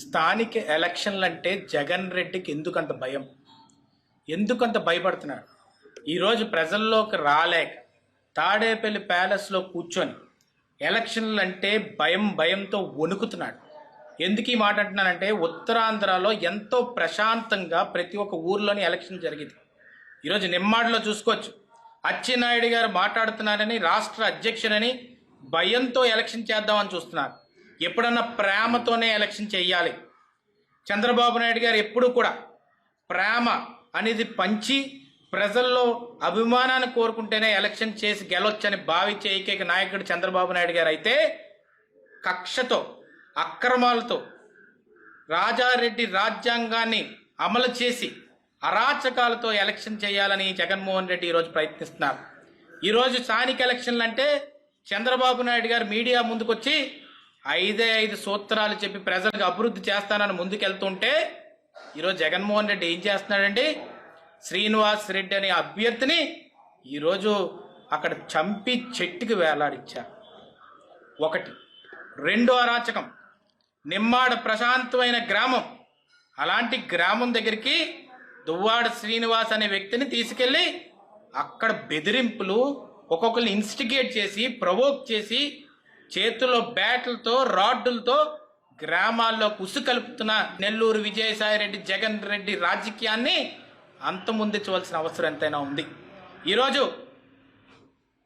స్థానిక ఎలక్షన్లు అంటే జగన్ రెడ్డికి ఎందుకంత భయం, ఎందుకంత భయపడుతున్నాడు? ఈరోజు ప్రజల్లోకి రాలేక తాడేపల్లి ప్యాలెస్లో కూర్చొని ఎలక్షన్లు అంటే భయంతో వణుకుతున్నాడు. ఎందుకు ఈ మాట అంటున్నానంటే, ఉత్తరాంధ్రలో ఎంతో ప్రశాంతంగా ప్రతి ఒక్క ఊర్లోని ఎలక్షన్ జరిగింది. ఈరోజు నిమ్మాడిలో చూసుకోవచ్చు, అచ్చెన్నాయుడు గారు మాట్లాడుతున్నారని, రాష్ట్ర అధ్యక్షుడని భయంతో ఎలక్షన్ చేద్దామని చూస్తున్నారు. ఎప్పుడన్నా ప్రేమతోనే ఎలక్షన్ చేయాలి. చంద్రబాబు నాయుడు గారు ఎప్పుడు కూడా ప్రేమ అనేది పంచి ప్రజల్లో అభిమానాన్ని కోరుకుంటేనే ఎలక్షన్ చేసి గెలవచ్చని భావించే ఏకైక నాయకుడు చంద్రబాబు నాయుడు గారు అయితే, కక్షతో అక్రమాలతో రాజారెడ్డి రాజ్యాంగాన్ని అమలు చేసి అరాచకాలతో ఎలక్షన్ చేయాలని జగన్మోహన్ రెడ్డి ఈరోజు ప్రయత్నిస్తున్నారు. ఈరోజు స్థానిక ఎలక్షన్లు అంటే చంద్రబాబు నాయుడు గారు మీడియా ముందుకొచ్చి 5 సూత్రాలు చెప్పి ప్రజలకు అభివృద్ధి చేస్తానని ముందుకెళ్తుంటే, ఈరోజు జగన్మోహన్ రెడ్డి ఏం చేస్తున్నాడండి? శ్రీనివాస్ రెడ్డి అనే అభ్యర్థిని ఈరోజు అక్కడ చంపి చెట్టుకి వేలాడిచ్చారు. ఒకటి. రెండో అరాచకం, నిమ్మాడ ప్రశాంతమైన గ్రామం, అలాంటి గ్రామం దగ్గరికి దువ్వాడ శ్రీనివాస్ అనే వ్యక్తిని తీసుకెళ్ళి అక్కడ బెదిరింపులు, ఒక్కొక్కరిని ఇన్స్టిగేట్ చేసి ప్రవోక్ చేసి చేతుల్లో బ్యాట్లతో రాడ్డులతో గ్రామాల్లో ఉసు కలుపుతున్న నెల్లూరు విజయసాయిరెడ్డి జగన్ రెడ్డి రాజకీయాన్ని అంతమొందించవలసిన అవసరం ఎంతైనా ఉంది. ఈరోజు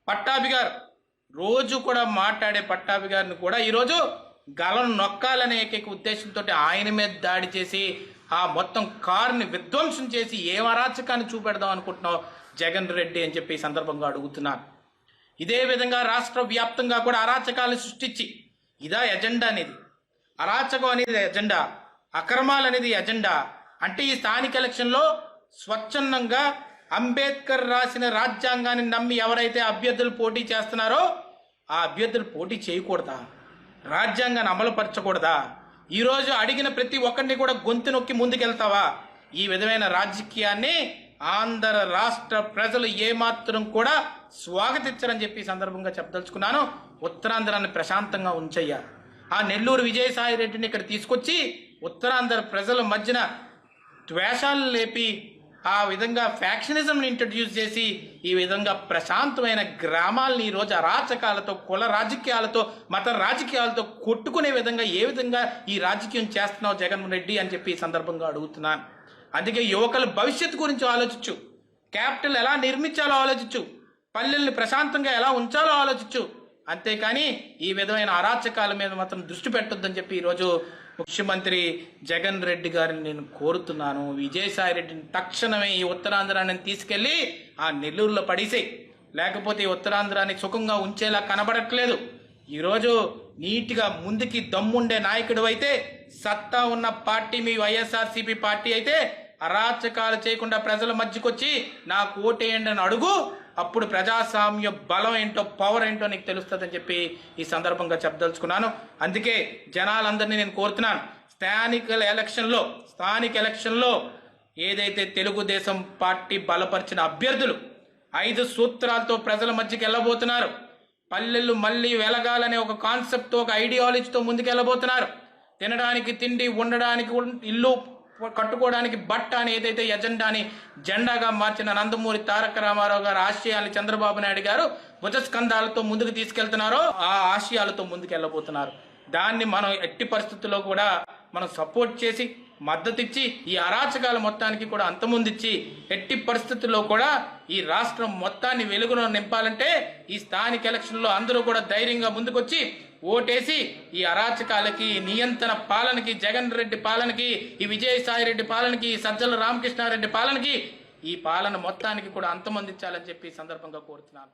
పట్టాభి గారు రోజు కూడా మాట్లాడే పట్టాభి గారిని కూడా ఈరోజు గలను నొక్కాలనే ఏకైక ఉద్దేశంతో ఆయన మీద దాడి చేసి ఆ మొత్తం కారుని విధ్వంసం చేసి ఏం అరాచకాన్ని చూపెడదాం అనుకుంటున్నావు జగన్ రెడ్డి అని చెప్పి ఈ సందర్భంగా అడుగుతున్నాను. ఇదే విధంగా రాష్ట్ర వ్యాప్తంగా కూడా అరాచకాలను సృష్టించి, ఇదా ఎజెండా అనేది? అరాచకం అనేది ఎజెండా, అక్రమాలు అనేది ఎజెండా అంటే ఈ స్థానిక ఎలక్షన్లో స్వచ్ఛందంగా అంబేద్కర్ రాసిన రాజ్యాంగాన్ని నమ్మి ఎవరైతే అభ్యర్థులు పోటీ చేస్తున్నారో ఆ అభ్యర్థులు పోటీ చేయకూడదా? రాజ్యాంగాన్ని అమలుపరచకూడదా? ఈరోజు అడిగిన ప్రతి ఒక్కరిని కూడా గొంతు నొక్కి ముందుకెళ్తావా? ఈ విధమైన రాజకీయాన్ని ఆంధ్ర రాష్ట్ర ప్రజలు ఏమాత్రం కూడా స్వాగతించరని చెప్పి ఈ సందర్భంగా చెప్పదలుచుకున్నాను. ఉత్తరాంధ్రాన్ని ప్రశాంతంగా ఉంచయ్యా. ఆ నెల్లూరు విజయసాయి రెడ్డిని ఇక్కడ తీసుకొచ్చి ఉత్తరాంధ్ర ప్రజల మధ్యన ద్వేషాలు లేపి ఆ విధంగా ఫ్యాక్షనిజంని ఇంట్రడ్యూస్ చేసి ఈ విధంగా ప్రశాంతమైన గ్రామాలని ఈరోజు అరాచకాలతో, కుల రాజకీయాలతో, మత రాజకీయాలతో కొట్టుకునే విధంగా ఏ విధంగా ఈ రాజకీయం చేస్తున్నావు జగన్ రెడ్డి అని చెప్పి ఈ సందర్భంగా అడుగుతున్నాను. అందుకే యువకుల భవిష్యత్తు గురించి ఆలోచించు, క్యాపిటల్ ఎలా నిర్మించాలో ఆలోచించు, పల్లెల్ని ప్రశాంతంగా ఎలా ఉంచాలో ఆలోచించు. అంతేకాని ఈ విధమైన అరాచకాల మీద మాత్రం దృష్టి పెట్టొద్దని చెప్పి ఈరోజు ముఖ్యమంత్రి జగన్ రెడ్డి గారిని నేను కోరుతున్నాను. విజయసాయి రెడ్డిని తక్షణమే ఈ ఉత్తరాంధ్రాన్ని తీసుకెళ్లి ఆ నెల్లూరులో పడేసేయి, లేకపోతే ఈ ఉత్తరాంధ్రాన్ని సుఖంగా ఉంచేలా కనబడట్లేదు. ఈరోజు నీట్గా ముందుకి దమ్ముండే నాయకుడు అయితే, సత్తా ఉన్న పార్టీ మీ వైఎస్ఆర్సీపీ పార్టీ అయితే, అరాచకాలు చేయకుండా ప్రజల మధ్యకొచ్చి నాకు ఓటేయండి అని అడుగు. అప్పుడు ప్రజాస్వామ్య బలం ఏంటో, పవర్ ఏంటో నీకు తెలుస్తుందని చెప్పి ఈ సందర్భంగా చెప్పదలుచుకున్నాను. అందుకే జనాలందరినీ నేను కోరుతున్నాను, స్థానిక ఎలక్షన్లో ఏదైతే తెలుగుదేశం పార్టీ బలపరిచిన అభ్యర్థులు 5 సూత్రాలతో ప్రజల మధ్యకి వెళ్ళబోతున్నారు, పల్లెలు మళ్ళీ వెలగాలనే ఒక కాన్సెప్ట్తో, ఒక ఐడియాలజీతో ముందుకెళ్ళబోతున్నారు. తినడానికి తిండి, ఉండడానికి ఇల్లు, కట్టుకోవడానికి బట్ట అని ఏదైతే ఎజెండాని జెండాగా మార్చిన నందమూరి తారక రామారావు గారు ఆశయాల్ని చంద్రబాబు నాయుడు గారు భుజస్కంధాలతో ముందుకు తీసుకెళ్తున్నారో ఆ ఆశయాలతో ముందుకెళ్ళబోతున్నారు. దాన్ని మనం ఎట్టి పరిస్థితుల్లో కూడా మనం సపోర్ట్ చేసి, మద్దతు ఇచ్చి, ఈ అరాచకాల మొత్తానికి కూడా అంతమొందించి, ఎట్టి పరిస్థితుల్లో కూడా ఈ రాష్ట్రం మొత్తాన్ని వెలుగులో నింపాలంటే ఈ స్థానిక ఎలక్షన్లో అందరూ కూడా ధైర్యంగా ముందుకొచ్చి ఓటేసి ఈ అరాచకాలకి, నియంత్రణ పాలనకి, జగన్ రెడ్డి పాలనకి, ఈ విజయసాయి రెడ్డి పాలనకి, ఈ సజ్జల రామకృష్ణారెడ్డి పాలనకి, ఈ పాలన మొత్తానికి కూడా అంతమొందించాలని చెప్పి ఈ సందర్భంగా కోరుతున్నాను.